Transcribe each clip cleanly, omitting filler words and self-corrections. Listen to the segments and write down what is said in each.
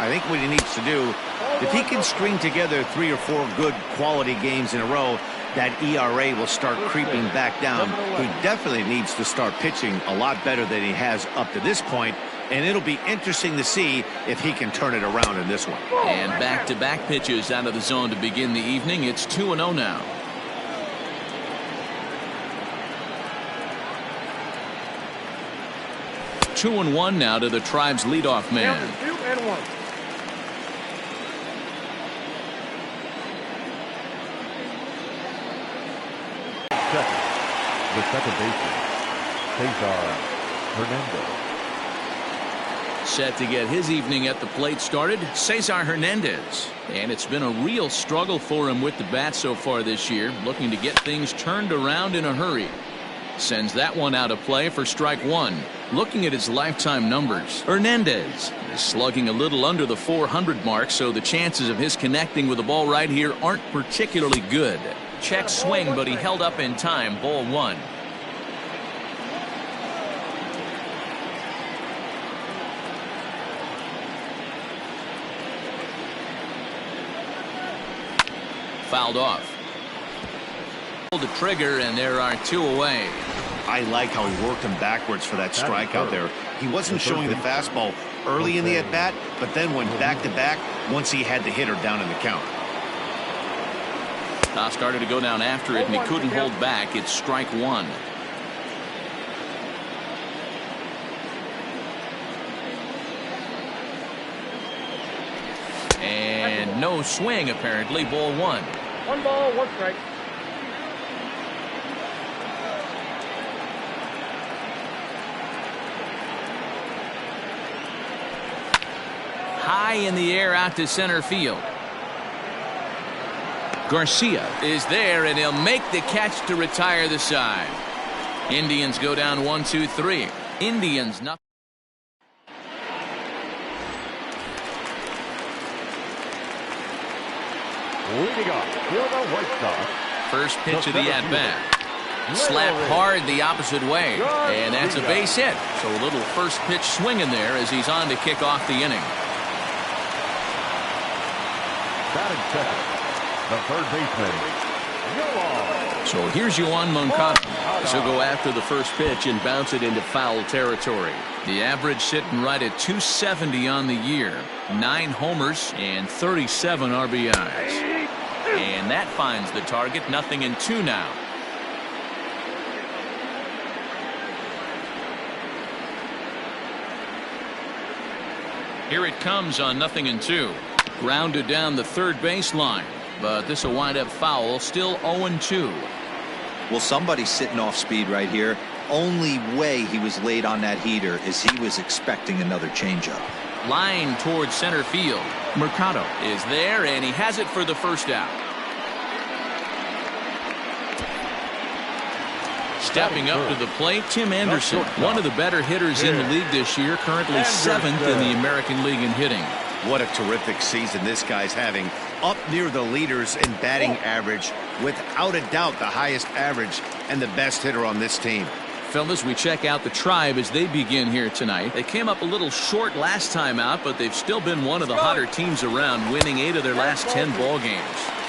I think what he needs to do, if he can string together 3 or 4 good quality games in a row, that ERA will start creeping back down. He definitely needs to start pitching a lot better than he has up to this point, and it'll be interesting to see if he can turn it around in this one. And back-to-back pitches out of the zone to begin the evening. It's 2-0 now. Two and one now to the Tribe's leadoff man. 2-1. The second baseman, Cesar Hernandez. Set to get his evening at the plate started, Cesar Hernandez. And it's been a real struggle for him with the bat so far this year, looking to get things turned around in a hurry. Sends that one out of play for strike one. Looking at his lifetime numbers, Hernandez is slugging a little under the 400 mark, so the chances of his connecting with the ball right here aren't particularly good. Check swing, but he held up in time. Ball one. Fouled off. Pulled the trigger, and there are 2 away. I like how he worked him backwards for that strikeout there. He wasn't showing the fastball early in the at-bat, but then went back-to-back once he had the hitter down in the count. Started to go down after it, and he couldn't hold back. It's strike one. And no swing, apparently. Ball one. 1 ball, 1 strike. High in the air out to center field. Garcia is there, and he'll make the catch to retire the side. Indians go down 1-2-3. Indians nothing. Leading off, you're the White Sox. First pitch of the at-bat. Slapped hard the opposite way, and that's a base hit. So a little first pitch swing in there as he's on to kick off the inning. Batting second, the third baseman, Yoan. So here's Yoan Moncada. He'll go after the first pitch and bounce it into foul territory. The average sitting right at 270 on the year. 9 homers and 37 RBIs. And that finds the target. 0-2 now. Here it comes on 0-2. Grounded down the third baseline, but this will wind up foul. Still 0-2. Well, somebody's sitting off speed right here. Only way he was late on that heater is he was expecting another changeup. Line towards center field. Mercado is there, and he has it for the first out. Stepping up to the plate, Tim Anderson, one of the better hitters in the league this year, currently 7th in the American League in hitting. What a terrific season this guy's having. Up near the leaders in batting average, without a doubt the highest average and the best hitter on this team. Fellas, we check out the Tribe as they begin here tonight. They came up a little short last time out, but they've still been one of the hotter teams around, winning 8 of their last 10 ball games.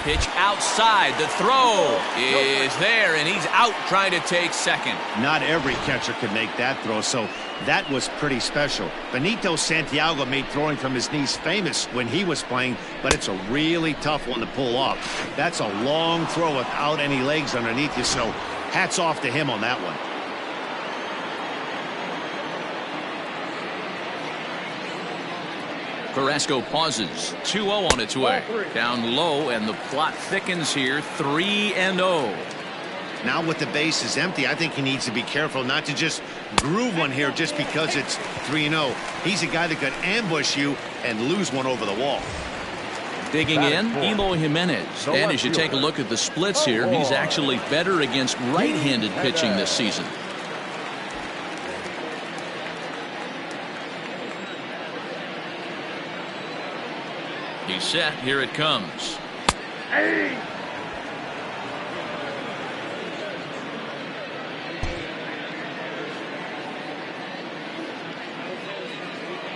Pitch outside. The throw is there, and he's out trying to take second. Not every catcher could make that throw, so that was pretty special. Benito Santiago made throwing from his knees famous when he was playing, but it's a really tough one to pull off. That's a long throw without any legs underneath you, so hats off to him on that one. Carrasco pauses. 2-0 on its way. Down low, and the plot thickens here. 3-0. Now with the bases empty, I think he needs to be careful not to just groove one here just because it's 3-0. He's a guy that could ambush you and lose one over the wall. Digging in, Eloy Jimenez. And as you take a look at the splits here, he's actually better against right-handed pitching this season. He's set. Here it comes. Hey!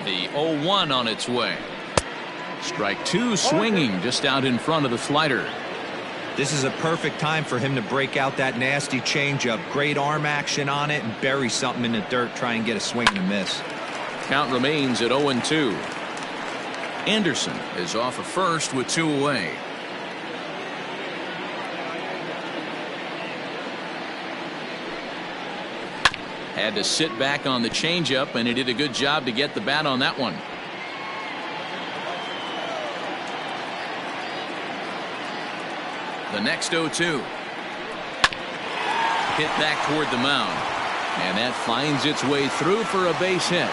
The 0-1 on its way. Strike two, swinging just out in front of the slider. This is a perfect time for him to break out that nasty changeup. Great arm action on it and bury something in the dirt. Try and get a swing and a miss. Count remains at 0-2. Anderson is off of first with two away. Had to sit back on the changeup, and he did a good job to get the bat on that one. The next 0-2. Hit back toward the mound. And that finds its way through for a base hit.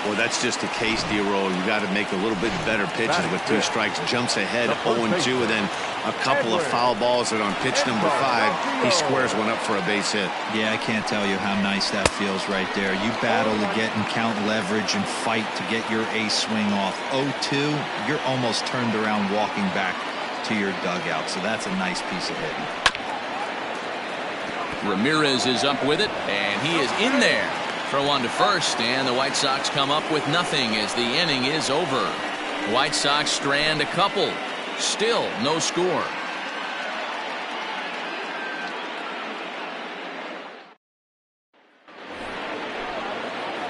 Well, that's just a case, D-Roll. You got to make a little bit better pitches with two strikes. Jumps ahead 0-2, and then a couple of foul balls, and on pitch number 5, he squares one up for a base hit. Yeah, I can't tell you how nice that feels right there. You battle to get and count leverage and fight to get your ace swing off. 0-2, you're almost turned around walking back to your dugout, so that's a nice piece of hitting. Ramirez is up with it, and he is in there. Throw on to first, and the White Sox come up with nothing as the inning is over. White Sox strand a couple. Still no score.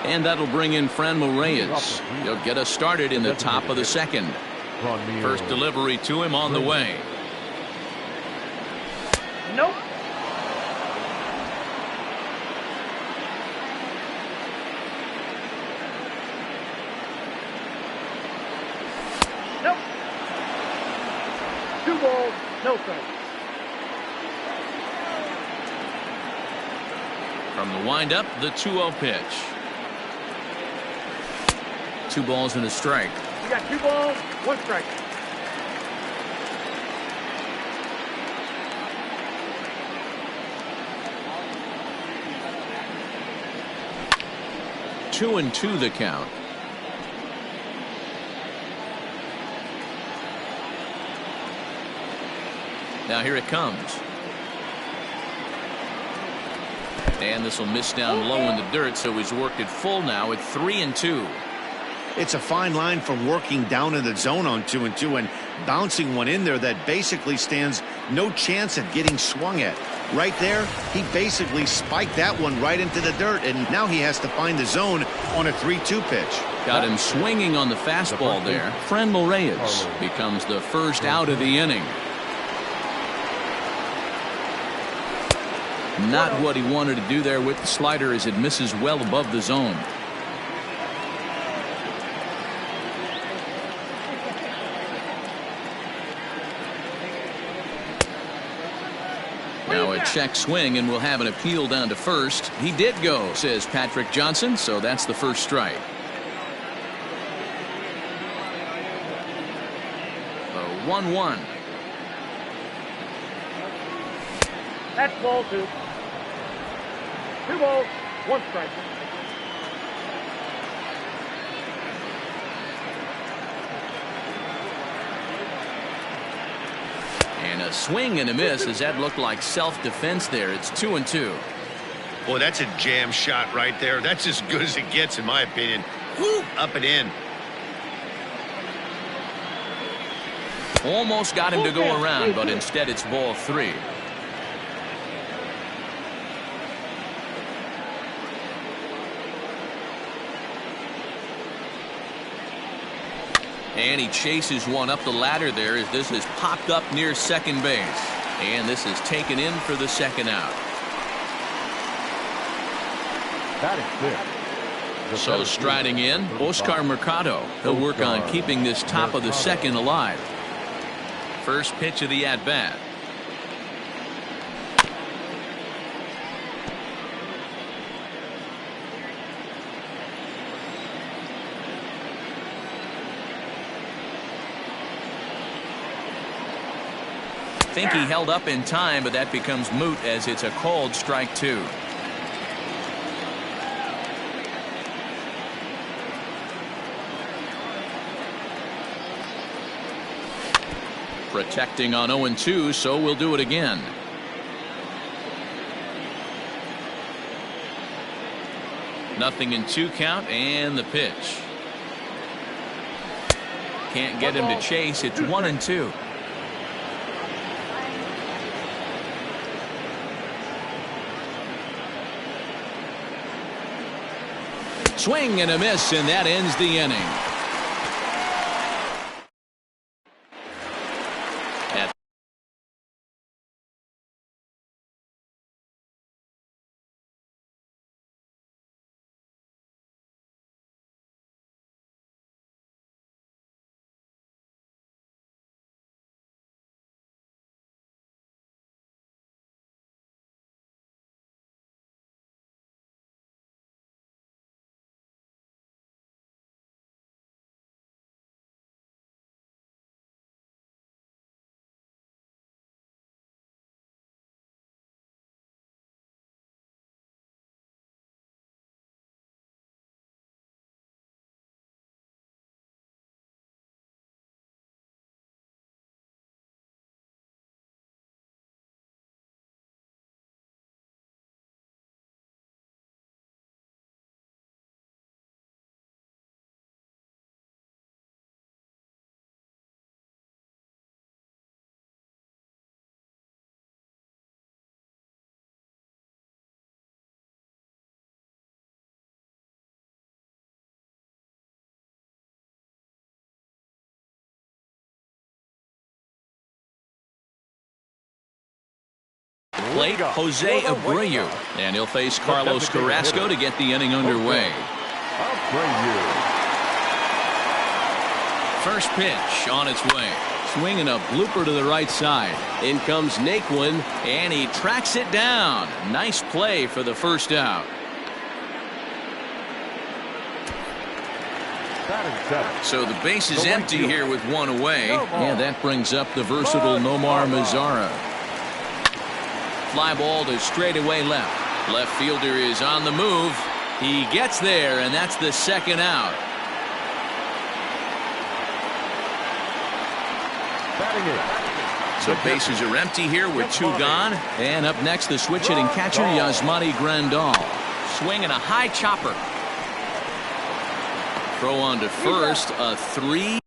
And that'll bring in Franmil Reyes. He'll get us started in the top of the second. First delivery to him on the way. Nope. Nope. 2 balls, no strikes. From the windup, the 2-0 pitch. 2 balls and a strike. You got 2 balls, 1 strike. Two and 2 the count. Now here it comes. And this will miss down low in the dirt, so he's worked it full now at 3-2. It's a fine line from working down in the zone on 2-2 and bouncing one in there that basically stands no chance at getting swung at. Right there, he basically spiked that one right into the dirt, and now he has to find the zone on a 3-2 pitch. Got him swinging on the fastball there. Franmil Reyes becomes the first out of the inning. Not what he wanted to do there with the slider as it misses well above the zone. Now a check swing, and we'll have an appeal down to first. He did go, says Patrick Johnson, so that's the first strike. 1-1. That's ball 2. 2 balls, 1 strike. And a swing and a miss, as that looked like self-defense there. It's 2-2. Boy, that's a jam shot right there. That's as good as it gets, in my opinion. Whoop, up and in. Almost got him to go around, but instead it's ball 3. And he chases one up the ladder there as this is popped up near second base. And this is taken in for the second out. So striding in, Oscar Mercado. He'll work on keeping this top of the second alive. First pitch of the at-bat. I think he held up in time, but that becomes moot as it's a called strike 2. Protecting on 0-2, so we'll do it again. Nothing in 2 count, and the pitch. Can't get him to chase. It's 1-2. Swing and a miss, and that ends the inning. Plate Jose Abreu, and he'll face Carlos Carrasco to get the inning underway. First pitch on its way. Swinging a blooper to the right side. In comes Naquin, and he tracks it down. Nice play for the first out. So the base is empty here with one away, and that brings up the versatile Nomar Mazara. Fly ball to straightaway left. Left fielder is on the move. He gets there, and that's the second out. So bases are empty here with two gone. And up next, the switch-hitting catcher, Yasmani Grandal. Swinging a high chopper. Throw on to first, a 3.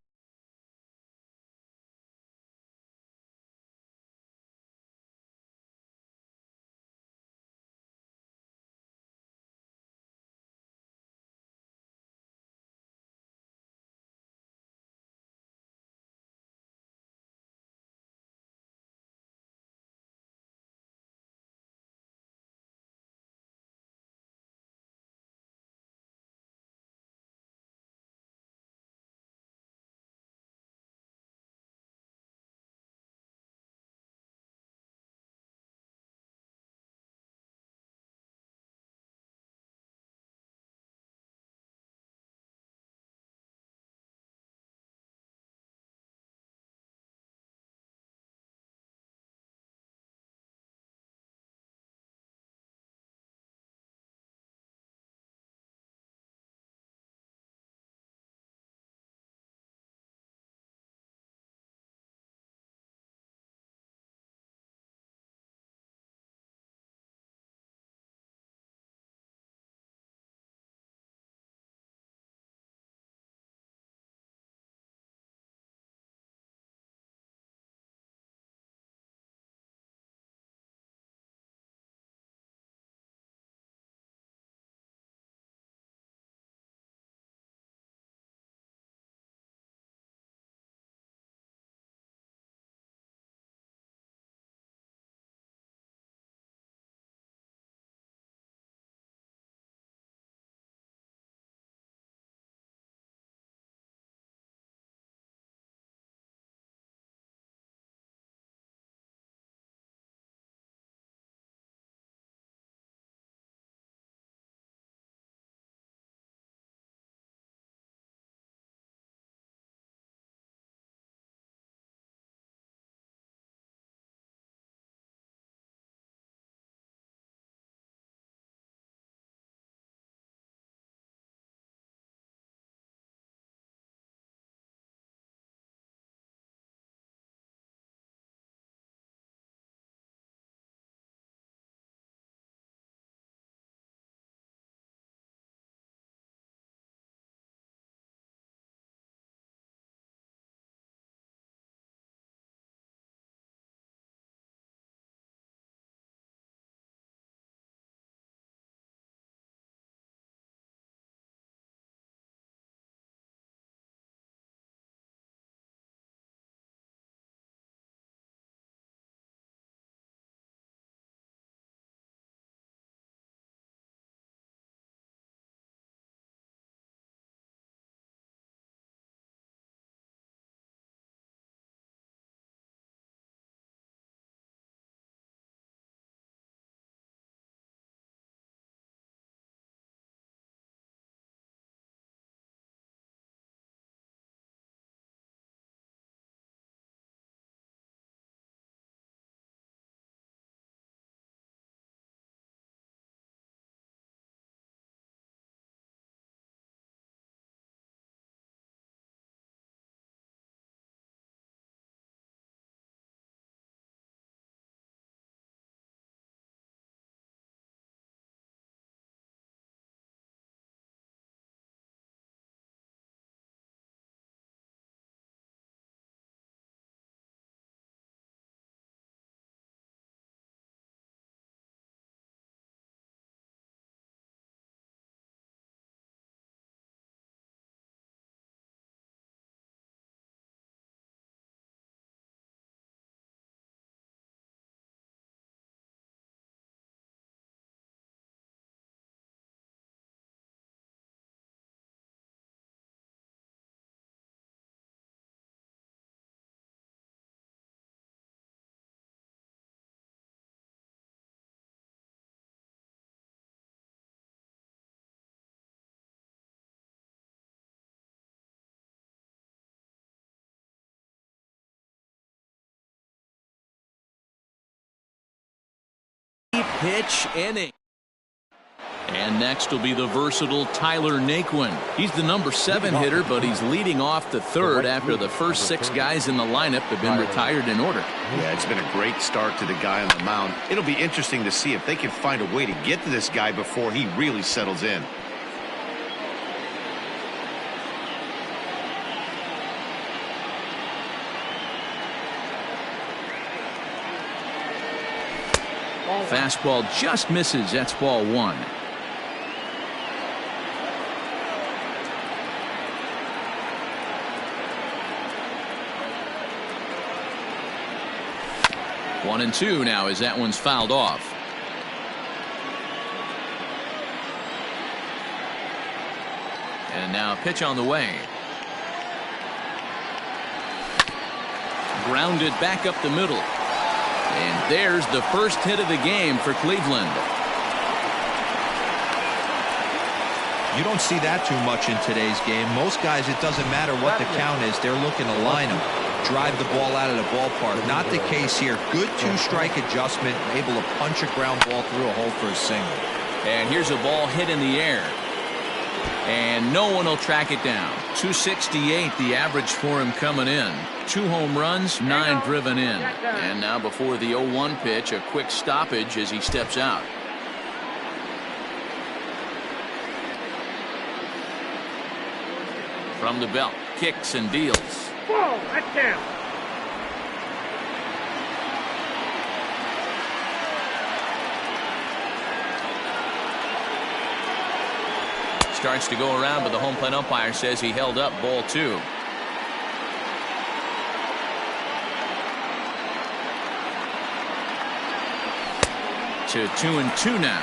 pitch, inning. And next will be the versatile Tyler Naquin. He's the number 7 hitter, but he's leading off the third after the first 6 guys in the lineup have been retired in order. Yeah, it's been a great start to the guy on the mound. It'll be interesting to see if they can find a way to get to this guy before he really settles in. Fastball just misses. That's ball 1. One and 2 now as that one's fouled off. And now a pitch on the way. Grounded back up the middle. And there's the first hit of the game for Cleveland. You don't see that too much in today's game. Most guys, it doesn't matter what the count is. They're looking to line them, drive the ball out of the ballpark. Not the case here. Good 2-strike adjustment, able to punch a ground ball through a hole for a single. And here's a ball hit in the air. And no one will track it down. 268 the average for him coming in. 2 home runs, 9 driven in. And now before the 0-1 pitch, a quick stoppage as he steps out. From the belt, kicks and deals. Whoa, that's down. Starts to go around, but the home plate umpire says he held up ball 2. To 2-2 now.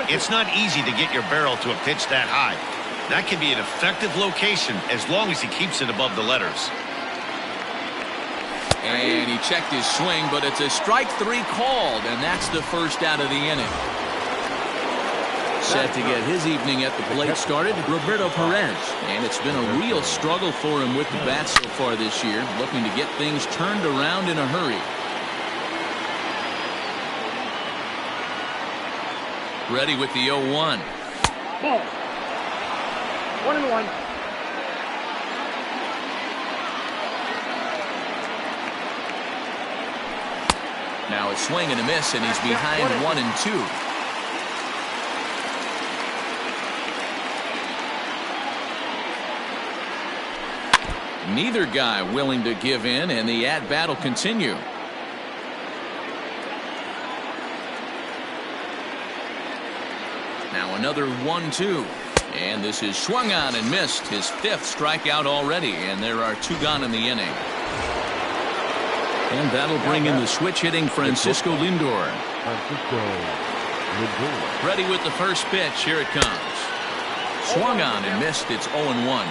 It's not easy to get your barrel to a pitch that high. That can be an effective location as long as he keeps it above the letters. And he checked his swing, but it's a strike 3 called, and that's the first out of the inning. Set to get his evening at the plate started, Roberto Perez. And it's been a real struggle for him with the bat so far this year, looking to get things turned around in a hurry. Ready with the 0-1. Ball. 1-1. Now a swing and a miss, and he's behind 1-2. Neither guy willing to give in, and the at-bat will continue. Now another 1-2. And this is swung on and missed. His 5th strikeout already, and there are 2 gone in the inning. And that'll bring in the switch-hitting Francisco Lindor. Ready with the first pitch. Here it comes. Swung on and missed. It's 0-1.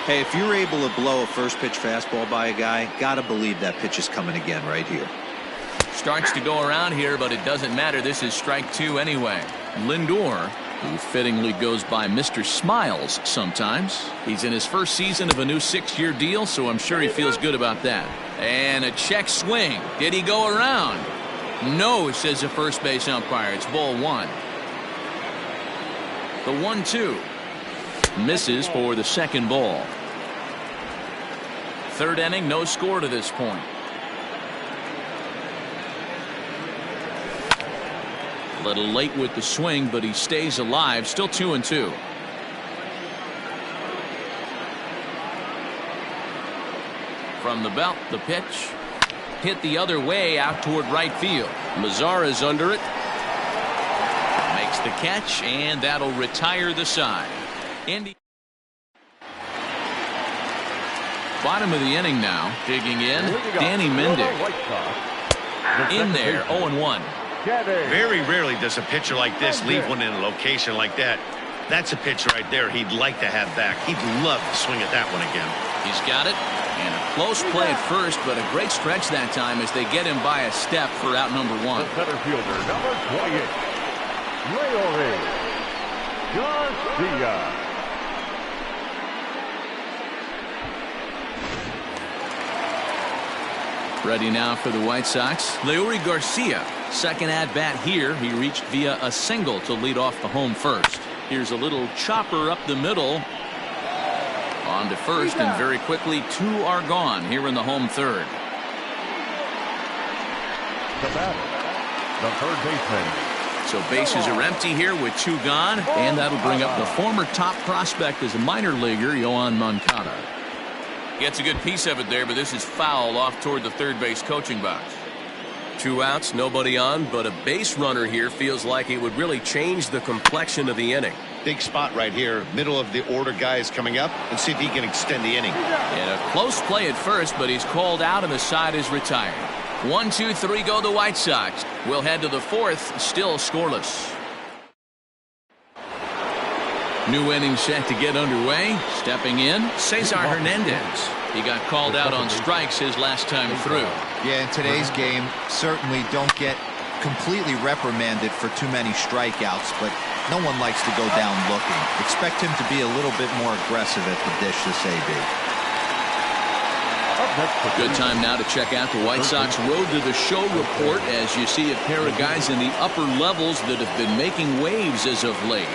Hey, if you're able to blow a first-pitch fastball by a guy, gotta believe that pitch is coming again right here. Starts to go around here, but it doesn't matter. This is strike 2 anyway. Lindor, who fittingly goes by Mr. Smiles sometimes. He's in his first season of a new 6-year deal, so I'm sure he feels good about that. And a check swing. Did he go around? No, says the first base umpire. It's ball 1. The 1-2. Misses for the second ball. 3rd inning, no score to this point. A little late with the swing, but he stays alive. Still 2-2. From the belt, the pitch. Hit the other way out toward right field. Mazara's under it. Makes the catch, and that'll retire the side. Bottom of the inning now. Digging in, Danny Mendick. In there, 0-1. Very rarely does a pitcher like this leave one in a location like that. That's a pitch right there he'd like to have back. He'd love to swing at that one again. He's got it. And a close play at first, but a great stretch that time as they get him by a step for out number 1. The center fielder, number 20, Garcia. Ready now for the White Sox, Leury Garcia. Second at bat here, he reached via a single to lead off the home first. Here's a little chopper up the middle. On to first, and very quickly 2 are gone here in the home third. The batter, the third baseman. So bases are empty here with 2 gone, and that'll bring up the former top prospect as a minor leaguer, Yoan Moncada. Gets a good piece of it there, but this is foul off toward the third base coaching box. 2 outs, nobody on, but a base runner here feels like it would really change the complexion of the inning. Big spot right here. Middle of the order guy is coming up, and see if he can extend the inning. And a close play at first, but he's called out and the side is retired. 1, 2, 3 go the White Sox. We'll head to the fourth, still scoreless. New inning set to get underway. Stepping in, Cesar Hernandez. He got called out on strikes his last time through. Yeah, in today's game, certainly don't get completely reprimanded for too many strikeouts, but no one likes to go down looking. Expect him to be a little bit more aggressive at the dish this AB. Good time now to check out the White Sox Road to the Show report as you see a pair of guys in the upper levels that have been making waves as of late.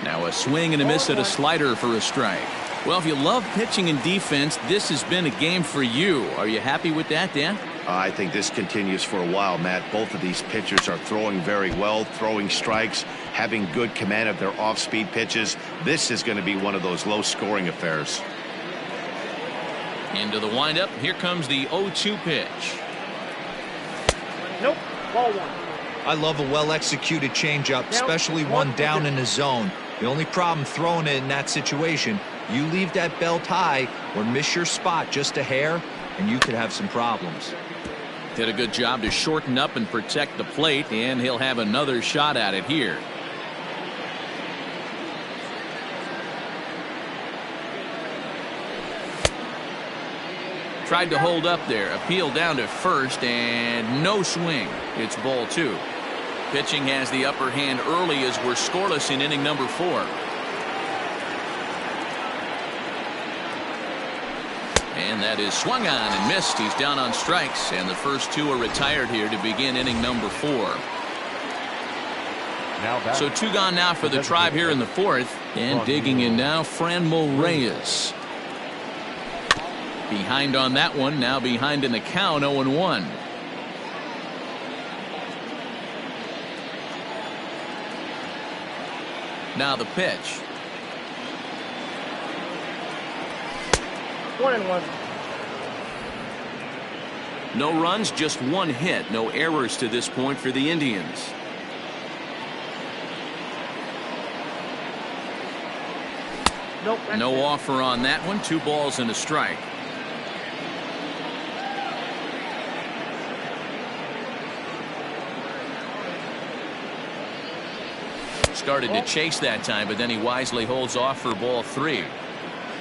Now a swing and a miss at a slider for a strike. Well, if you love pitching and defense, this has been a game for you. Are you happy with that, Dan? I think this continues for a while, Matt. Both of these pitchers are throwing very well, throwing strikes, having good command of their off-speed pitches. This is going to be one of those low-scoring affairs. Into the windup. Here comes the 0-2 pitch. Nope. Ball 1. I love a well-executed changeup, especially one down in the zone. The only problem throwing it in that situation, you leave that belt high or miss your spot just a hair, and you could have some problems. Did a good job to shorten up and protect the plate, and he'll have another shot at it here. Tried to hold up there, appeal down to first, and no swing. It's ball 2. Pitching has the upper hand early as we're scoreless in inning number 4. And that is swung on and missed. He's down on strikes, and the first 2 are retired here to begin inning number 4. So 2 gone now for the Tribe here in the 4th, and digging in now, Franmil Reyes. Behind on that one, now behind in the count, 0-1. Now the pitch. 1-1. No runs, just 1 hit. No errors to this point for the Indians. Nope. No offer on that one. 2 balls and a strike. Started to chase that time, but then he wisely holds off for ball 3.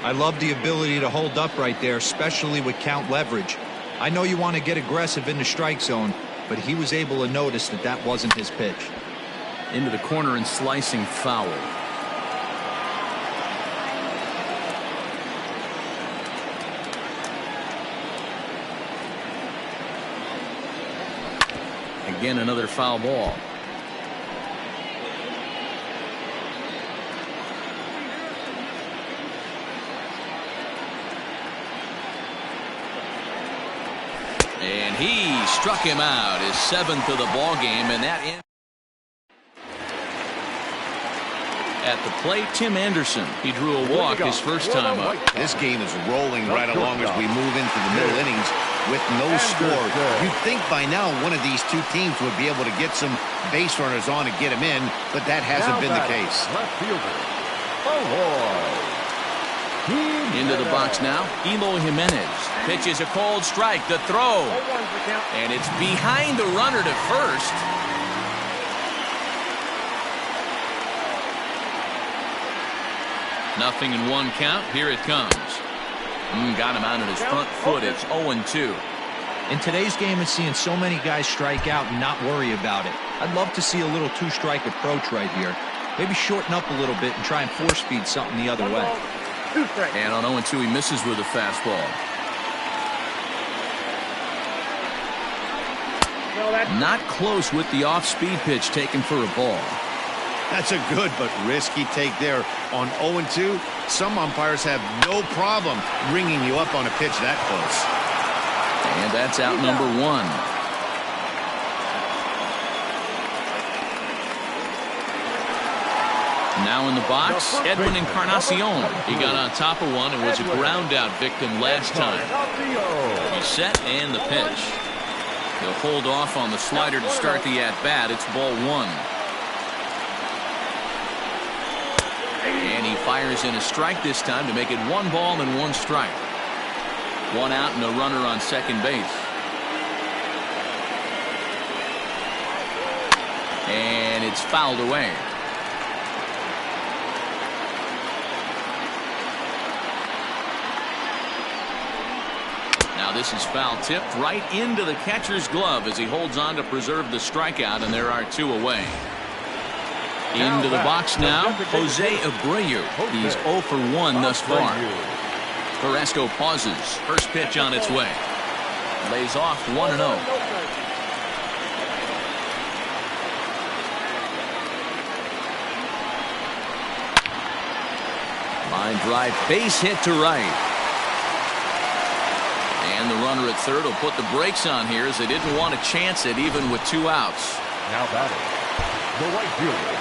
I love the ability to hold up right there, especially with count leverage. I know you want to get aggressive in the strike zone, but he was able to notice that that wasn't his pitch. Into the corner and slicing foul. Again, another foul ball. And he struck him out, his 7th of the ball game, and that ends. At the plate, Tim Anderson. He drew a walk his first time up. This game is rolling right along as we move into the middle innings with no score. You'd think by now one of these 2 teams would be able to get some base runners on and get them in, but that hasn't been the case. Left fielder, Into the box now, Eloy Jimenez. Pitches a cold strike. The throw. And it's behind the runner to first. Nothing in 1 count. Here it comes. Got him out on his front foot. It's 0-2. In today's game, it's seeing so many guys strike out and not worry about it. I'd love to see a little 2-strike approach right here. Maybe shorten up a little bit and try and force feed something the other way. And on 0-2, he misses with a fastball. No, that's Not close with the off-speed pitch taken for a ball. That's a good but risky take there. On 0-2, some umpires have no problem ringing you up on a pitch that close. And that's out number 1. Now in the box, Edwin Encarnacion. He got on top of one and was a ground out victim last time. He's set and the pitch. He'll hold off on the slider to start the at-bat. It's ball 1. And he fires in a strike this time to make it 1 ball and 1 strike. 1 out and a runner on second base. And it's fouled away. Now this is foul tipped right into the catcher's glove as he holds on to preserve the strikeout, and there are 2 away. Into the box now, Jose Abreu. He's 0 for 1 thus far. Carrasco pauses. First pitch on its way. Lays off 1-0. Line drive, base hit to right. And the runner at third will put the brakes on here as they didn't want to chance it even with 2 outs. Now batting, the right fielder.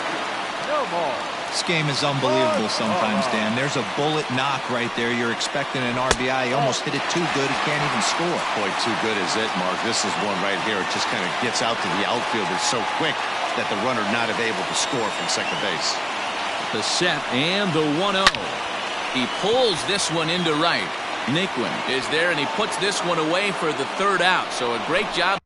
No ball. This game is unbelievable sometimes, Dan. There's a bullet knock right there. You're expecting an RBI. He almost hit it too good. He can't even score. Boy, too good is it, Mark. This is one right here. It just kind of gets out to the outfield. It's so quick that the runner not able to score from second base. The set and the 1-0. He pulls this one into right. Naquin is there, and he puts this one away for the 3rd out. So a great job.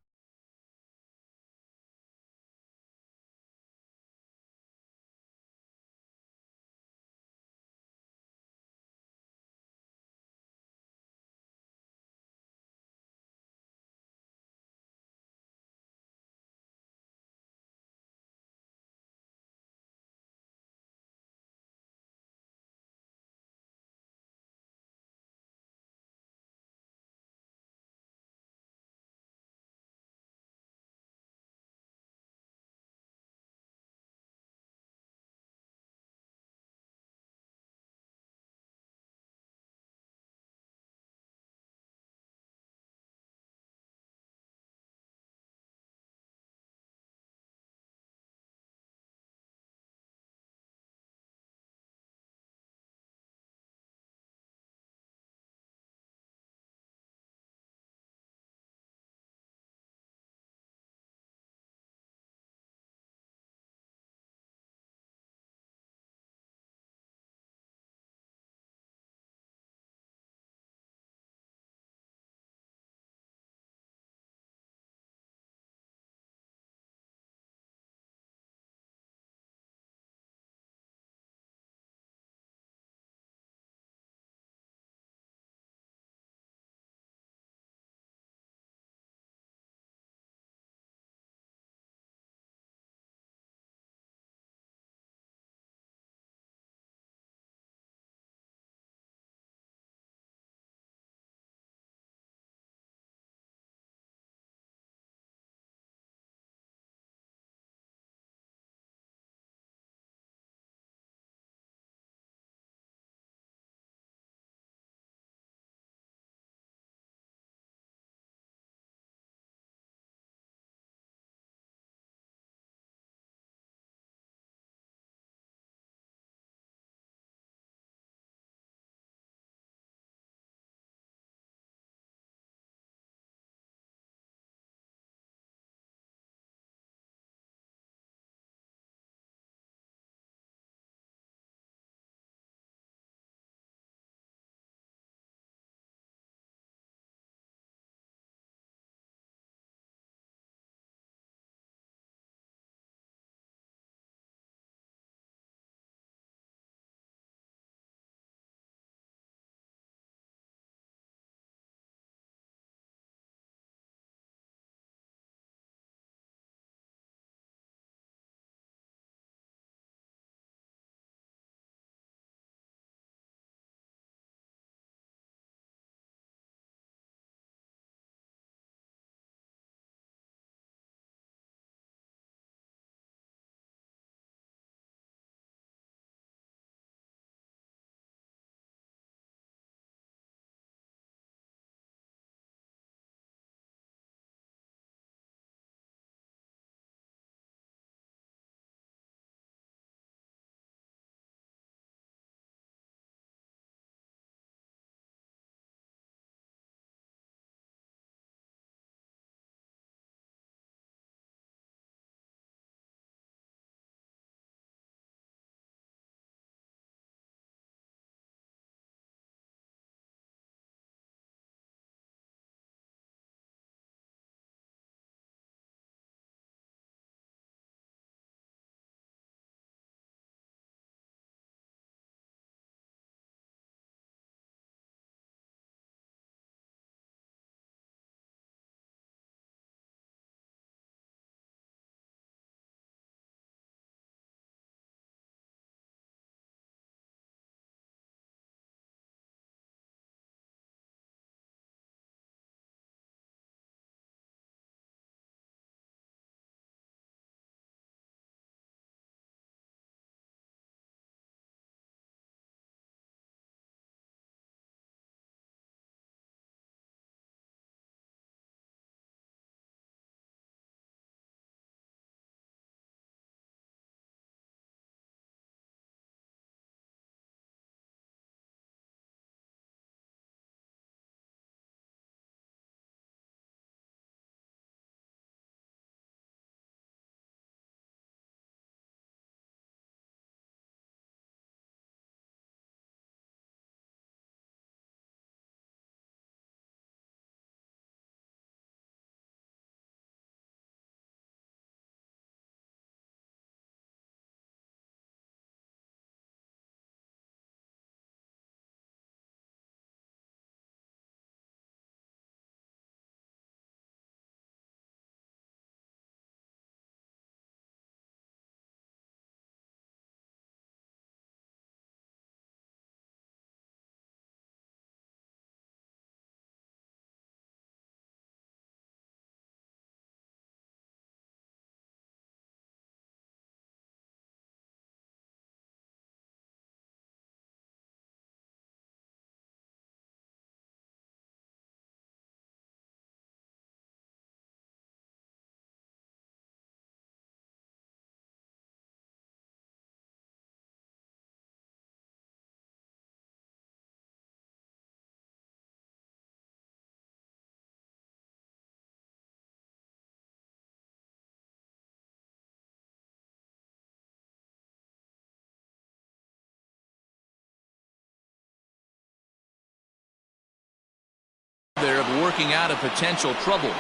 there of working out a potential trouble.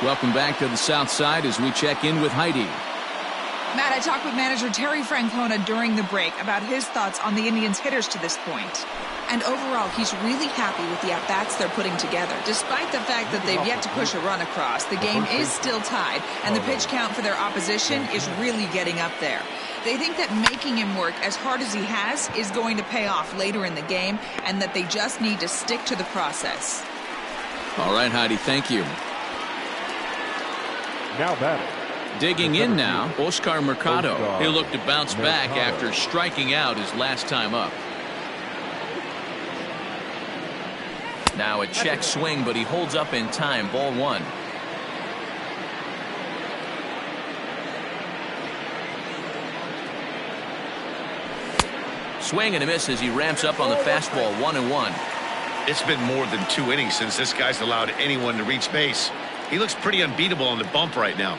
Welcome back to the South Side as we check in with Heidi. Matt, I talked with manager Terry Francona during the break about his thoughts on the Indians' hitters to this point. And overall, he's really happy with the at-bats they're putting together. Despite the fact that they've yet to push a run across, the game is still tied, and the pitch count for their opposition is really getting up there. They think that making him work as hard as he has is going to pay off later in the game, and that they just need to stick to the process. All right, Heidi, thank you. Now batting. Digging in now, Oscar Mercado. He'll look to bounce back after striking out his last time up. Now a check swing, but he holds up in time. Ball one. Swing and a miss as he ramps up on the fastball. 1-1. It's been more than 2 innings since this guy's allowed anyone to reach base. He looks pretty unbeatable on the bump right now.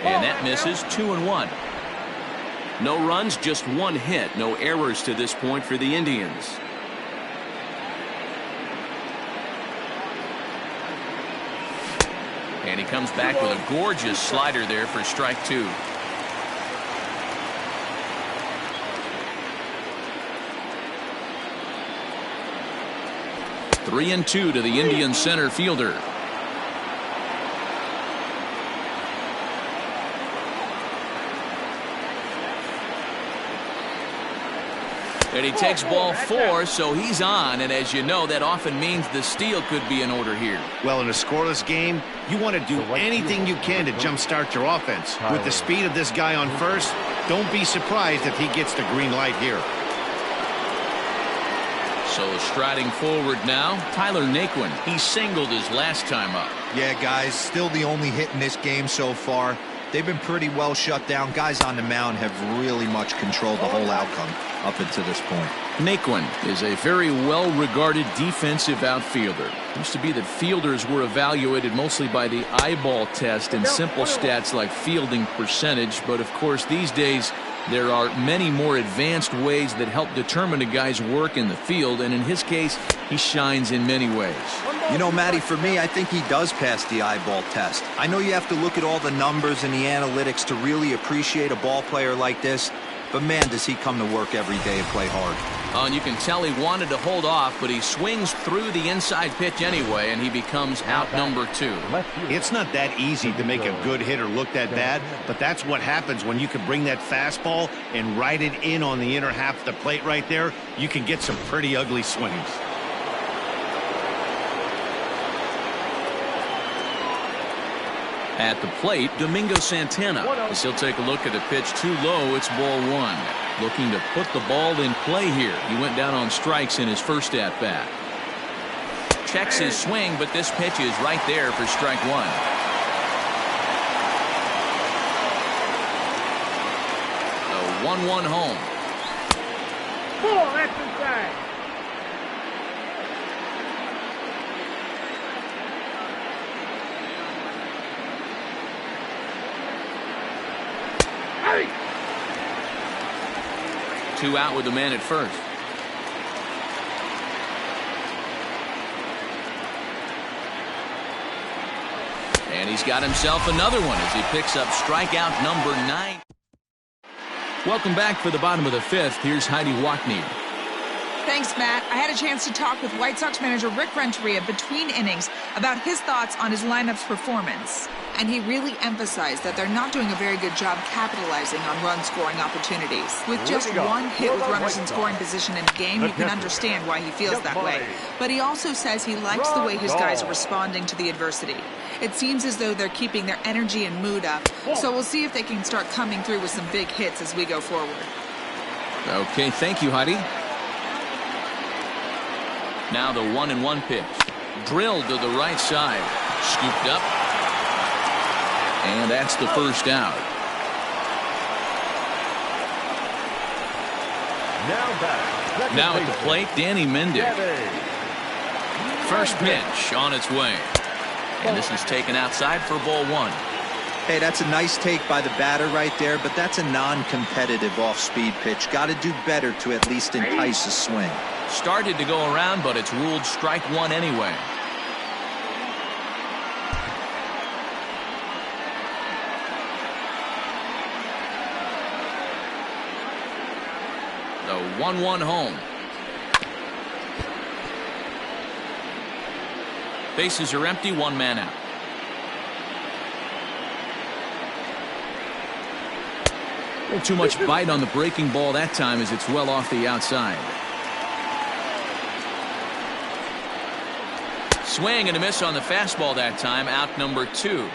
And that misses. 2-1. No runs, just 1 hit. No errors to this point for the Indians. And he comes back with a gorgeous slider there for strike 2. Three and 2 to the Indian center fielder. And he takes ball 4, so he's on. And as you know, that often means the steal could be in order here. Well, in a scoreless game, you want to do anything you can to jumpstart your offense. With the speed of this guy on first, don't be surprised if he gets the green light here. So striding forward now, Tyler Naquin. He singled his last time up. Yeah, guys, still the only hit in this game so far. They've been pretty well shut down. Guys on the mound have really much controlled the whole outcome up until this point. Naquin is a very well-regarded defensive outfielder. It used to be that fielders were evaluated mostly by the eyeball test and simple stats like fielding percentage. But, of course, these days there are many more advanced ways that help determine a guy's work in the field. And in his case, he shines in many ways. You know, Matty, for me, I think he does pass the eyeball test. I know you have to look at all the numbers and the analytics to really appreciate a ball player like this. But, man, does he come to work every day and play hard. And you can tell he wanted to hold off, but he swings through the inside pitch anyway, and he becomes out number 2. It's not that easy to make a good hitter look that bad, but that's what happens when you can bring that fastball and ride it in on the inner half of the plate right there. You can get some pretty ugly swings. At the plate, Domingo Santana. As he'll take a look at the pitch too low. It's ball 1. Looking to put the ball in play here. He went down on strikes in his first at-bat. Checks his swing, but this pitch is right there for strike 1. A 1-1 home. Ball, that's inside. Hey! 2 out with the man at first. And he's got himself another one as he picks up strikeout number 9. Welcome back for the bottom of the 5th. Here's Heidi Watney. Thanks, Matt. I had a chance to talk with White Sox manager Rick Renteria between innings about his thoughts on his lineup's performance. And he really emphasized that they're not doing a very good job capitalizing on run-scoring opportunities. With just 1 hit with runners in scoring position in the game, you can understand why he feels that way. But he also says he likes the way his guys are responding to the adversity. It seems as though they're keeping their energy and mood up. So we'll see if they can start coming through with some big hits as we go forward. Okay, thank you, Heidi. Now the 1-1 pitch. Drilled to the right side. Scooped up. And that's the first out. Now at the plate, Danny Mendick. First pitch on its way. And this is taken outside for ball 1. Hey, that's a nice take by the batter right there, but that's a non-competitive off-speed pitch. Got to do better to at least entice a swing. Started to go around, but it's ruled strike one anyway. The 1-1 home. Bases are empty, one man out. A little too much bite on the breaking ball that time as it's well off the outside. Swing and a miss on the fastball that time, out number 2.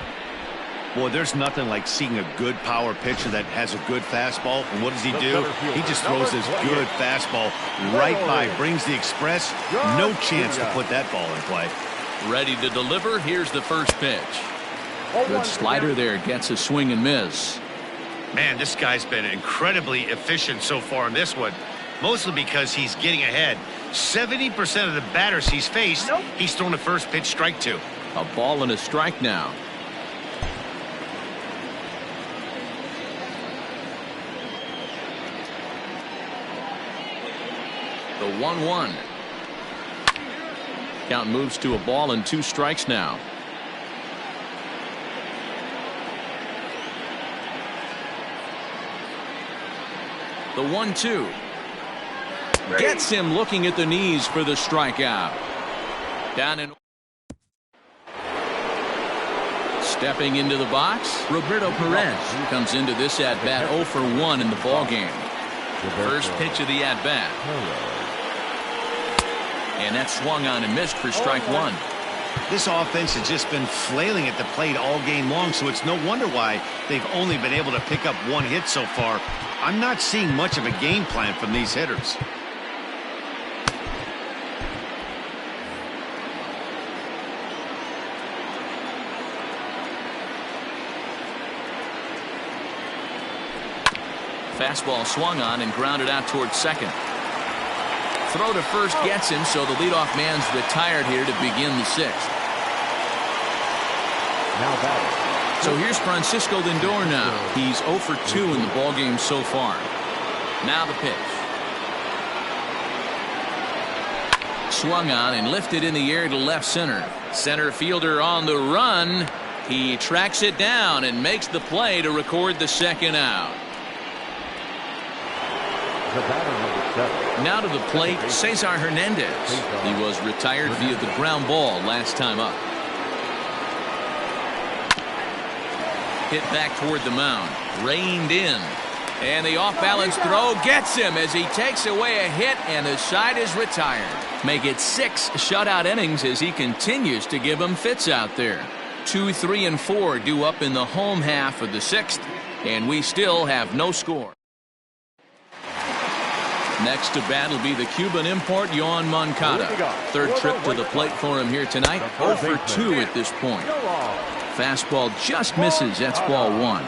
Boy, there's nothing like seeing a good power pitcher that has a good fastball. And what does he do? He just throws this good fastball right by, brings the express. No chance to put that ball in play. Ready to deliver. Here's the first pitch. Good slider there, gets a swing and miss. Man, this guy's been incredibly efficient so far in this one, mostly because he's getting ahead. 70% of the batters he's faced, he's thrown the first pitch strike to. A ball and a strike now. The 1-1. Count moves to a ball and 2 strikes now. The 1-2. Gets him looking at the knees for the strikeout. Down and stepping into the box, Roberto Perez comes into this at-bat 0 for 1 in the ballgame. First pitch of the at-bat. And that swung on and missed for strike 1. This offense has just been flailing at the plate all game long, so it's no wonder why they've only been able to pick up 1 hit so far. I'm not seeing much of a game plan from these hitters. Fastball swung on and grounded out towards second. Throw to first gets him, so the leadoff man's retired here to begin the 6th. Now batting. So here's Francisco Lindor now. He's 0 for 2 in the ballgame so far. Now the pitch. Swung on and lifted in the air to left center. Center fielder on the run. He tracks it down and makes the play to record the second out. The batter, number 7. Now to the plate, Cesar Hernandez. He was retired via the ground ball last time up. Hit back toward the mound. Reined in. And the off-balance throw gets him as he takes away a hit, and the side is retired. Make it 6 shutout innings as he continues to give them fits out there. 2, 3, and 4 due up in the home half of the 6th, and we still have no score. Next to bat will be the Cuban import, Yoan Moncada. Third trip to the plate for him here tonight. 0 for 2 at this point. Fastball just misses. That's ball 1.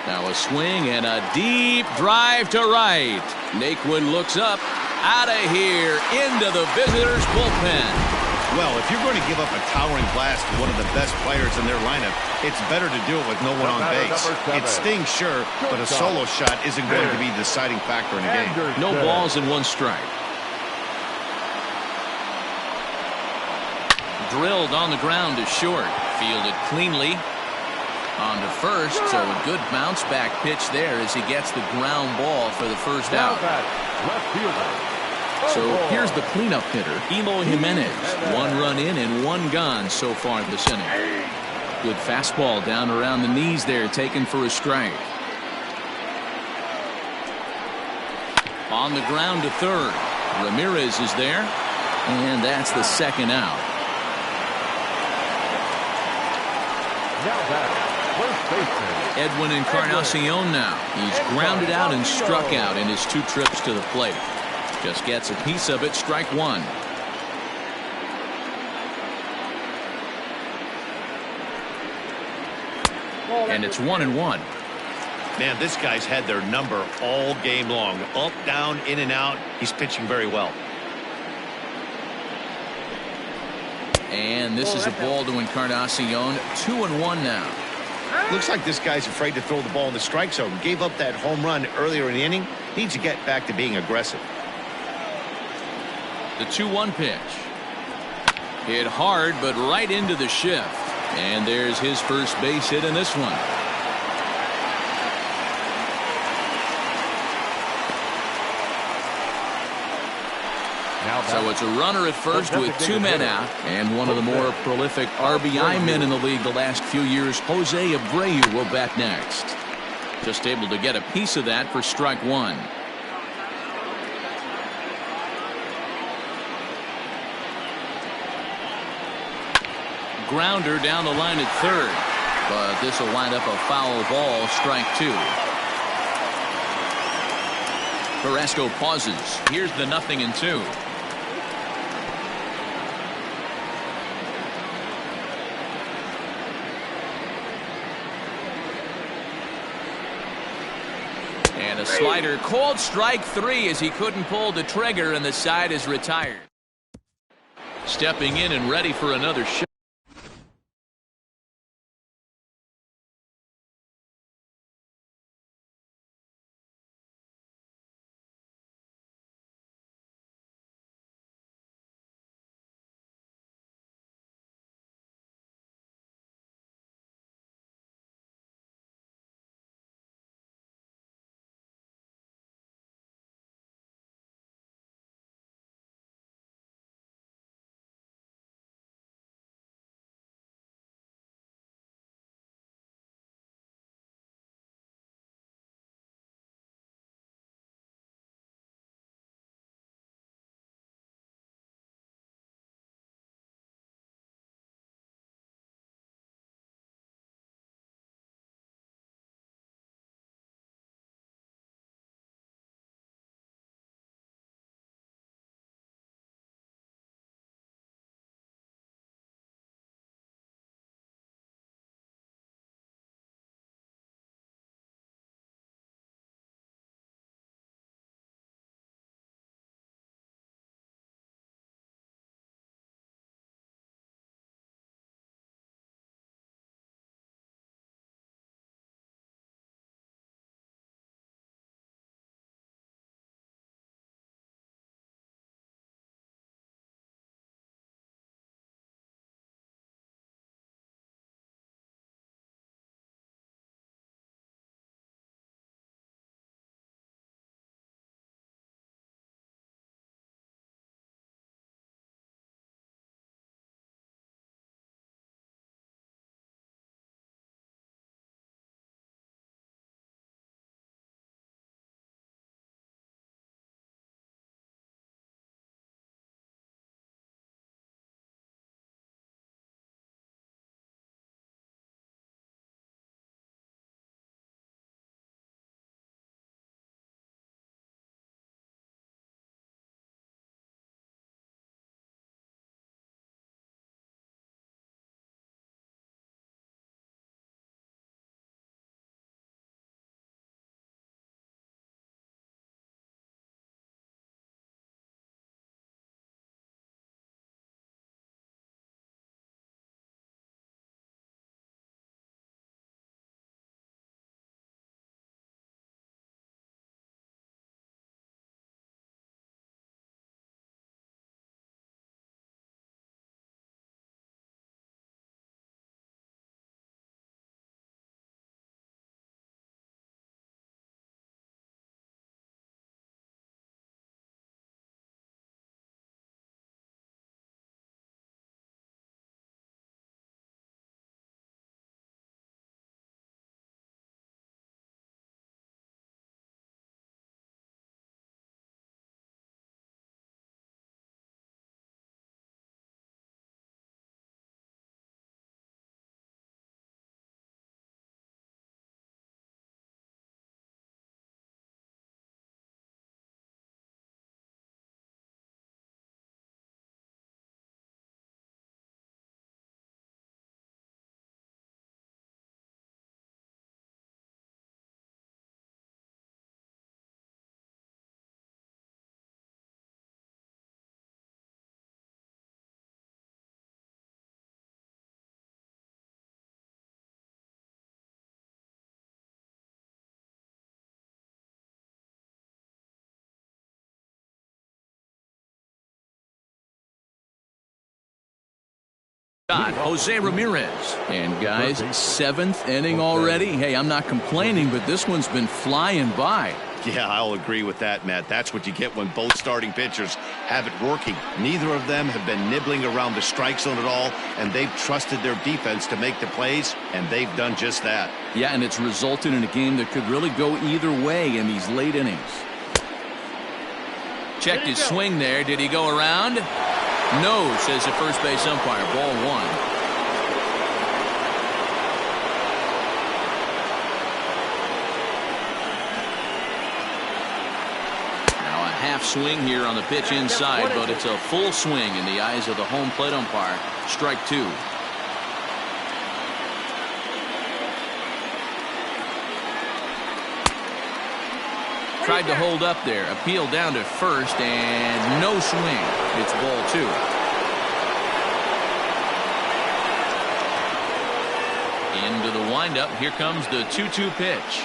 Now a swing and a deep drive to right. Naquin looks up. Out of here. Into the visitors' bullpen. Well, if you're going to give up a towering blast to one of the best players in their lineup, it's better to do it with no one on base. It stings, sure, but a solo shot isn't going to be the deciding factor in a game. No balls and 1 strike. Drilled on the ground to short. Fielded cleanly. On to first, so a good bounce back pitch there as he gets the ground ball for the first out. Left fielder. So here's the cleanup hitter, Eloy Jimenez. 1 run in and 1 gone so far this inning. Good fastball down around the knees there, taken for a strike. On the ground to third. Ramirez is there, and that's the second out. Now batting. First baseman. Edwin Encarnacion now. He's grounded out and struck out in his 2 trips to the plate. Just gets a piece of it, strike 1. And it's 1-1. Man, this guy's had their number all game long. Up, down, in and out. He's pitching very well. And this is a ball to Encarnacion. 2-1 now. Looks like this guy's afraid to throw the ball in the strike zone. Gave up that home run earlier in the inning. Needs to get back to being aggressive. The 2-1 pitch. Hit hard, but right into the shift. And there's his first base hit in this one. So it's a runner at first with 2 men out, and one of the more prolific RBI men in the league the last few years, Jose Abreu, will bat next. Just able to get a piece of that for strike 1. Grounder down the line at third, but this will wind up a foul ball, strike 2. Carrasco pauses. Here's the 0-2. And a slider called strike 3 as he couldn't pull the trigger, and the side is retired. Stepping in and ready for another shot. Scott, Jose Ramirez. And guys, 7th inning already. Hey, I'm not complaining, but this one's been flying by. Yeah, I'll agree with that, Matt. That's what you get when both starting pitchers have it working. Neither of them have been nibbling around the strike zone at all, and they've trusted their defense to make the plays, and they've done just that. Yeah, and it's resulted in a game that could really go either way in these late innings. Checked his swing there. Did he go around? No, says the first base umpire. Ball 1. Half swing here on the pitch inside, but it's a full swing in the eyes of the home plate umpire. Strike 2. Tried to hold up there. Appeal down to first, and no swing. It's ball 2. Into the windup. Here comes the 2-2 pitch.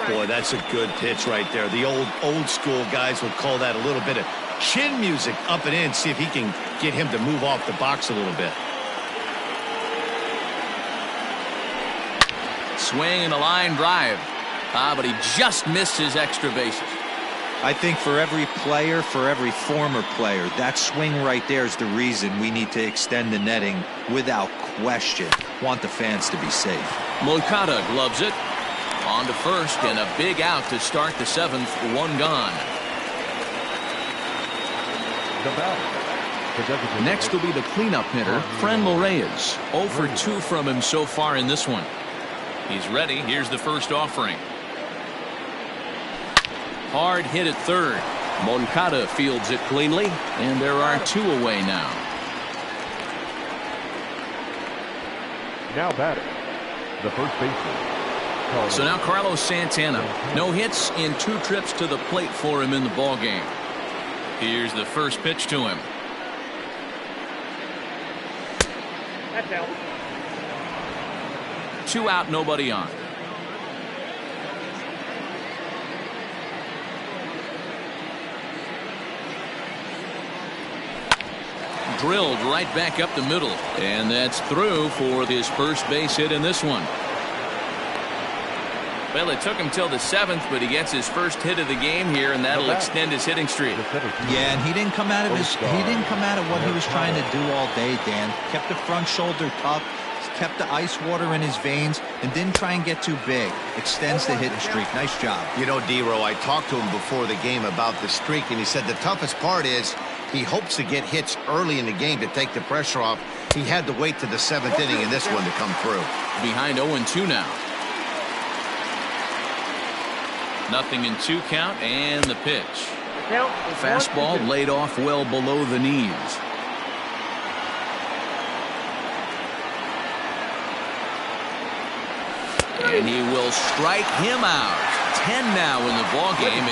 Boy, that's a good pitch right there. The old school guys would call that a little bit of chin music up and in. See if he can get him to move off the box a little bit. Swing and a line drive. But he just missed his extra bases. I think for every player, for every former player, that swing right there is the reason we need to extend the netting without question. Want the fans to be safe. Moncada gloves it. On to first, and a big out to start the 7th. 1 gone. Next will be the cleanup hitter, Franmil Reyes. 0 for 2 from him so far in this one. He's ready. Here's the first offering. Hard hit at third. Moncada fields it cleanly, and there are 2 away now. Now batting, the first baseman. So now Carlos Santana. No hits in 2 trips to the plate for him in the ball game. Here's the first pitch to him. That's out. 2 out, nobody on. Drilled right back up the middle, and that's through for his first base hit in this one. Well, it took him till the 7th, but he gets his first hit of the game here, and that'll extend his hitting streak. Yeah, and he didn't come out of what he was trying to do all day, Dan. Kept the front shoulder tucked, kept the ice water in his veins, and didn't try and get too big. Extends the hitting streak. Nice job. You know, D-Row, I talked to him before the game about the streak, and he said the toughest part is he hopes to get hits early in the game to take the pressure off. He had to wait to the 7th inning in this one to come through. Behind 0-2 now. 0-2 count, and the pitch. Fastball laid off well below the knees. And he will strike him out. 10 now in the ball game.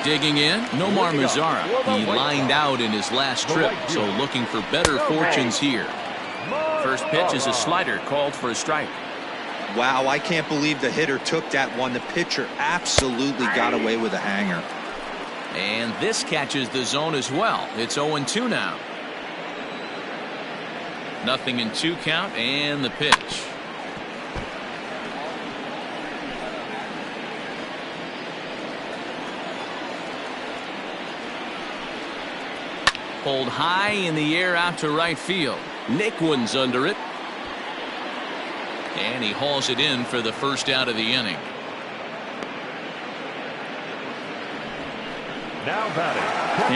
Digging in, Nomar Mazara. He lined out in his last trip, so looking for better fortunes here. First pitch is a slider called for a strike. Wow, I can't believe the hitter took that one. The pitcher absolutely got away with a hanger. And this catches the zone as well. It's 0-2 now. 0-2 count, and the pitch. Pulled high in the air out to right field. Naquin's under it. And he hauls it in for the first out of the inning. Now batting.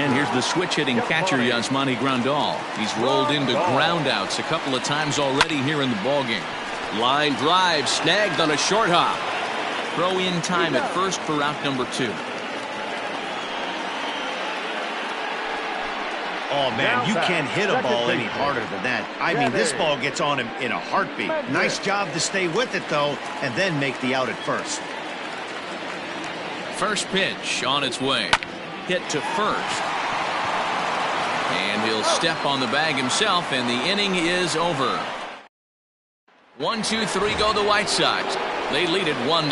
And here's the switch-hitting catcher, Yasmani Grandal. He's rolled into groundouts a couple of times already here in the ballgame. Line drive snagged on a short hop. Throw in time at first for out number 2. Oh, man, you can't hit a ball any harder than that. I mean, this ball gets on him in a heartbeat. Nice job to stay with it, though, and then make the out at first. First pitch on its way. Hit to first. And he'll step on the bag himself, and the inning is over. 1, 2, 3 go the White Sox. They lead it 1-0.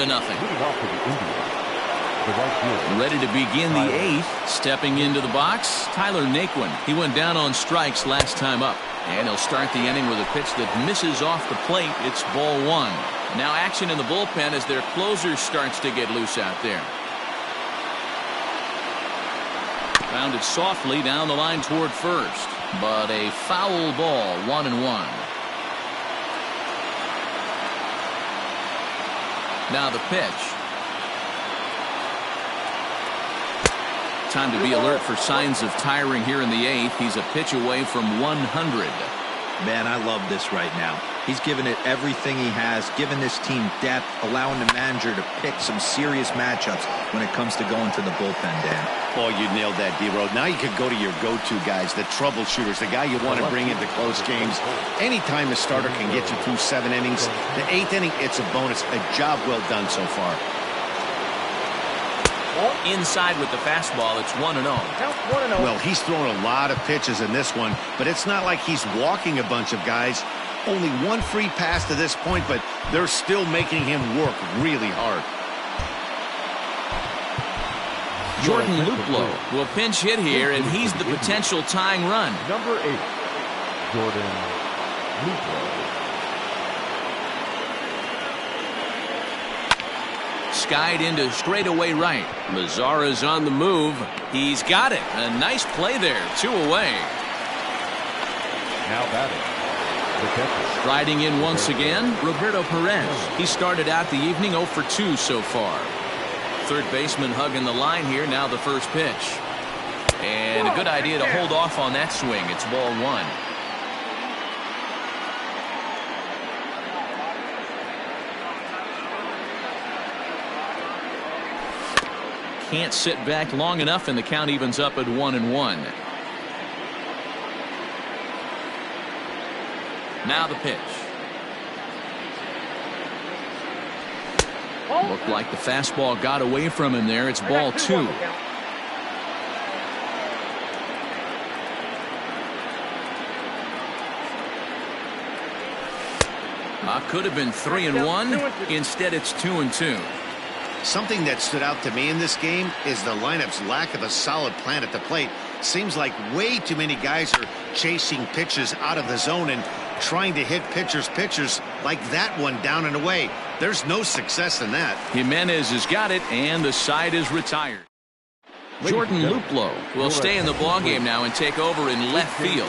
The right fielder. Ready to begin the 8th. Stepping into the box, Tyler Naquin. He went down on strikes last time up. And he'll start the inning with a pitch that misses off the plate. It's ball 1. Now action in the bullpen as their closer starts to get loose out there. Found it softly down the line toward first. But a foul ball, 1-1. Now the pitch. Time to be alert for signs of tiring here in the 8th. He's a pitch away from 100. Man, I love this right now. He's given it everything he has, given this team depth, allowing the manager to pick some serious matchups when it comes to going to the bullpen, Dan. Boy, you nailed that, D-Road. Now you could go to your go-to guys, the troubleshooters, the guy you want to bring into close games. Anytime a starter can get you through 7 innings, the 8th inning, it's a bonus. A job well done so far. Inside with the fastball, it's 1-0. Well, he's thrown a lot of pitches in this one, but it's not like he's walking a bunch of guys. Only 1 free pass to this point, but they're still making him work really hard. Jordan Luplow will pinch hit here, and he's the potential tying run. Number 8, Jordan Luplow. Skied into straightaway right. Mazara's on the move. He's got it. A nice play there. 2 away. Now batting, the catcher. Striding in once again, Roberto Perez. He started out the evening 0 for 2 so far. Third baseman hugging the line here. Now the first pitch. And a good idea to hold off on that swing. It's ball 1. Can't sit back long enough, and the count evens up at 1-1. Now the pitch. Looked like the fastball got away from him there. It's ball 2. Could have been 3-1. Instead, it's 2-2. Something that stood out to me in this game is the lineup's lack of a solid plan at the plate. Seems like way too many guys are chasing pitches out of the zone and trying to hit pitchers like that one down and away. There's no success in that. Jimenez has got it, and the side is retired. Jordan Luplow will stay in the ballgame now and take over in left field.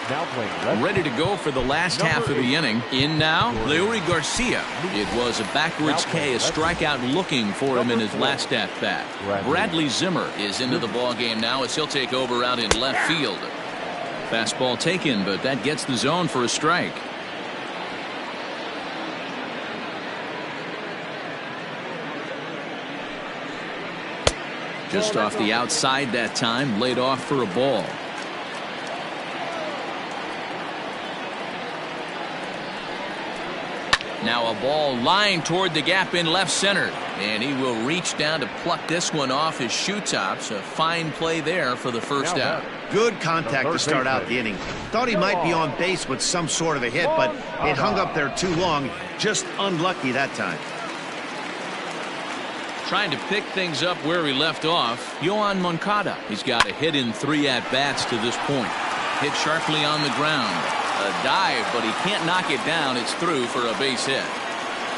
Now playing left. Ready to go for the last half of the inning. In now, Leury Garcia. It was a backwards K, a strikeout looking for him in his last at-bat. Bradley Zimmer is into the ballgame now as he'll take over out in left field. Fastball taken, but that gets the zone for a strike. Just off the outside that time, laid off for a ball. Now a ball lined toward the gap in left center, and he will reach down to pluck this one off his shoe tops. A fine play there for the first out. Good contact to start out the inning. Thought he might be on base with some sort of a hit, but it hung up there too long. Just unlucky that time. Trying to pick things up where he left off, Yohan Moncada. He's got a hit in 3 at-bats to this point. Hit sharply on the ground. A dive, but he can't knock it down. It's through for a base hit.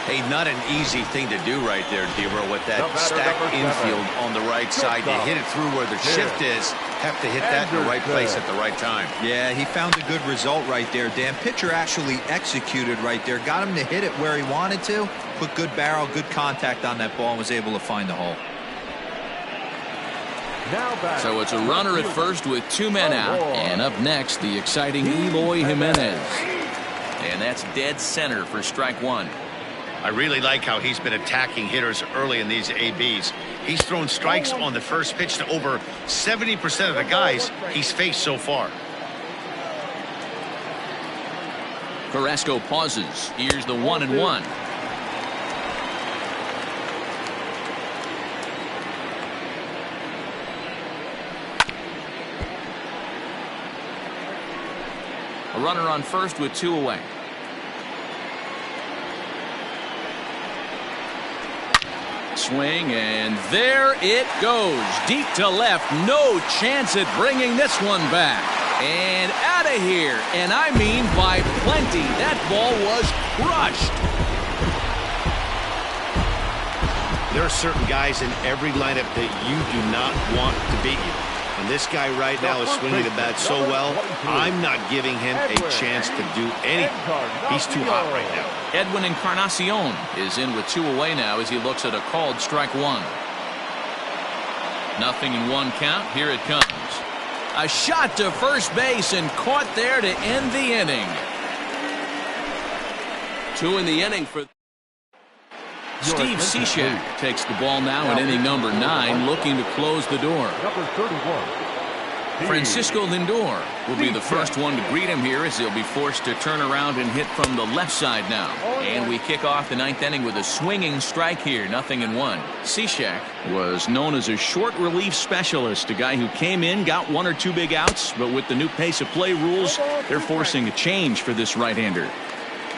Hey, not an easy thing to do right there, D-Row, with that stacked infield on the right side. To hit it through where the shift is, have to hit that in the right place at the right time. Yeah, he found a good result right there, Dan. Pitcher actually executed right there. Got him to hit it where he wanted to. Put good barrel, good contact on that ball, and was able to find the hole. So it's a runner at first with 2 men out. And up next, the exciting Eloy Jimenez. And that's dead center for strike 1. I really like how he's been attacking hitters early in these ABs. He's thrown strikes on the first pitch to over 70% of the guys he's faced so far. Carrasco pauses. Here's the 1-1. A runner on first with 2 away. swing, and there it goes. Deep to left. No chance at bringing this one back. And out of here. And I mean by plenty. That ball was crushed. There are certain guys in every lineup that you do not want to beat you. And this guy right now is swinging the bat so well, I'm not giving him a chance to do anything. He's too hot right now. Edwin Encarnacion is in with 2 away now as he looks at a called strike 1. 0-1 count. Here it comes. A shot to first base and caught there to end the inning. 2 in the inning for Steve Cishek takes the ball now in inning number 9, looking to close the door. Number 31. Francisco Lindor will be the first one to greet him here as he'll be forced to turn around and hit from the left side now. And we kick off the 9th inning with a swinging strike here, 0-1. Cishek was known as a short relief specialist, a guy who came in, got 1 or 2 big outs, but with the new pace of play rules, they're forcing a change for this right-hander.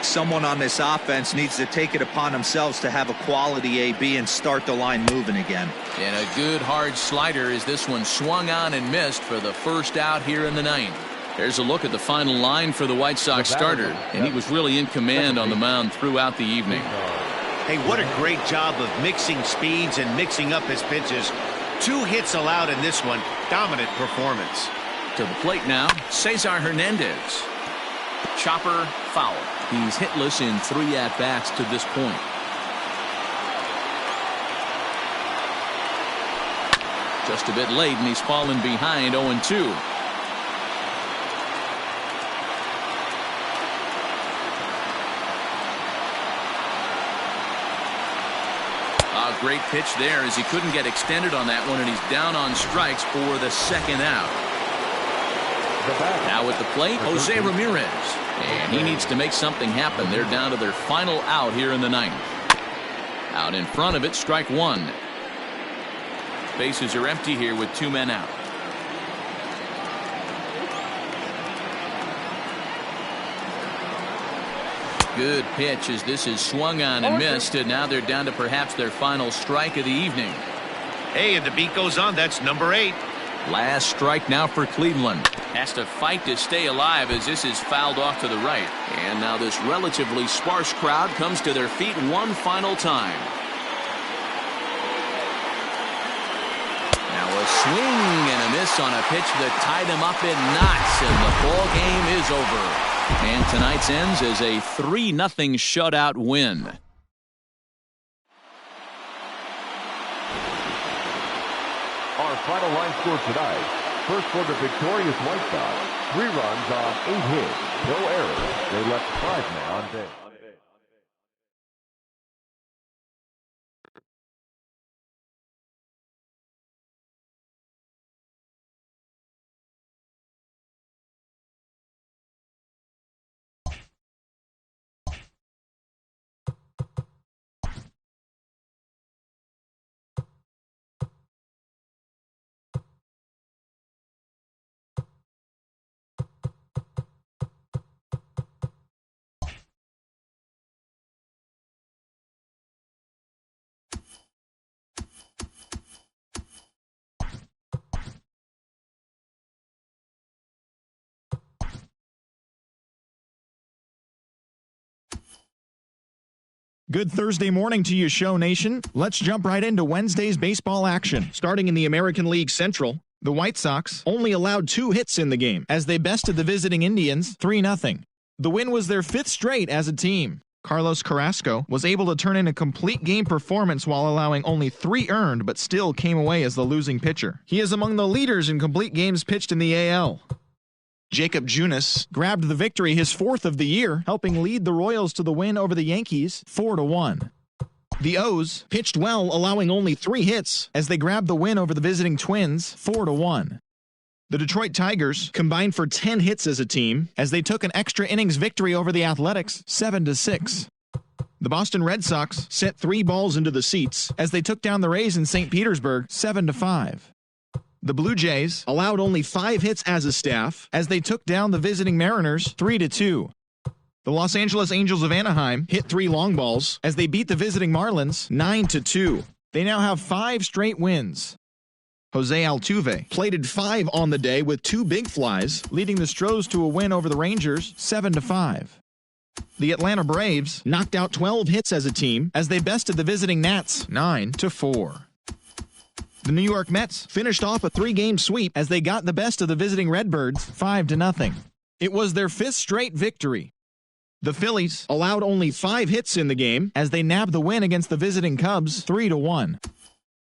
Someone on this offense needs to take it upon themselves to have a quality AB and start the line moving again. And a good hard slider as this one swung on and missed for the first out here in the 9th. There's a look at the final line for the White Sox starter, and he was really in command on the mound throughout the evening. Hey, what a great job of mixing speeds and mixing up his pitches. 2 hits allowed in this one. Dominant performance. To the plate now, Cesar Hernandez. Chopper foul. He's hitless in 3 at-bats to this point. Just a bit late, and he's fallen behind 0-2. A great pitch there as he couldn't get extended on that one, and he's down on strikes for the 2nd out. Now at the plate, Jose Ramirez. And he needs to make something happen. They're down to their final out here in the 9th. Out in front of it, strike 1. Bases are empty here with 2 men out. Good pitch as this is swung on and missed, and now they're down to perhaps their final strike of the evening. Hey, and the beat goes on. That's number 8. Last strike now for Cleveland. Has to fight to stay alive as this is fouled off to the right. And now this relatively sparse crowd comes to their feet one final time. Now a swing and a miss on a pitch that tied him up in knots, and the ball game is over. And tonight's ends as a 3-0 shutout win. Our final line score tonight. First for the victorious White Sox. 3 runs on 8 hits. No errors. They left 5 men on base. Good Thursday morning to you, Show Nation. Let's jump right into Wednesday's baseball action. Starting in the American League Central, the White Sox only allowed 2 hits in the game as they bested the visiting Indians 3-0. The win was their 5th straight as a team. Carlos Carrasco was able to turn in a complete game performance while allowing only 3 earned, but still came away as the losing pitcher. He is among the leaders in complete games pitched in the AL. Jacob Junis grabbed the victory, his 4th of the year, helping lead the Royals to the win over the Yankees 4-1. The O's pitched well, allowing only 3 hits as they grabbed the win over the visiting Twins 4-1. The Detroit Tigers combined for 10 hits as a team as they took an extra innings victory over the Athletics 7-6. The Boston Red Sox sent 3 balls into the seats as they took down the Rays in St. Petersburg 7-5. The Blue Jays allowed only 5 hits as a staff as they took down the visiting Mariners 3-2. The Los Angeles Angels of Anaheim hit 3 long balls as they beat the visiting Marlins 9-2. They now have 5 straight wins. Jose Altuve plated 5 on the day with 2 big flies, leading the Stros to a win over the Rangers 7-5. The Atlanta Braves knocked out 12 hits as a team as they bested the visiting Nats 9-4. The New York Mets finished off a 3-game sweep as they got the best of the visiting Redbirds 5-0. It was their 5th straight victory. The Phillies allowed only 5 hits in the game as they nabbed the win against the visiting Cubs 3-1.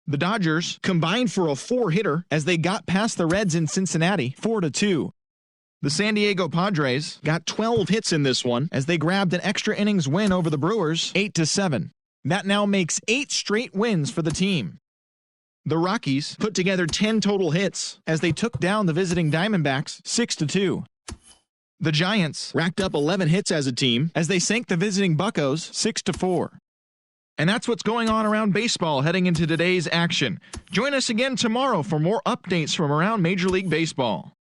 The Dodgers combined for a 4-hitter as they got past the Reds in Cincinnati 4-2. The San Diego Padres got 12 hits in this one as they grabbed an extra innings win over the Brewers 8-7. That now makes 8 straight wins for the team. The Rockies put together 10 total hits as they took down the visiting Diamondbacks 6-2. The Giants racked up 11 hits as a team as they sank the visiting Buccos 6-4. And that's what's going on around baseball heading into today's action. Join us again tomorrow for more updates from around Major League Baseball.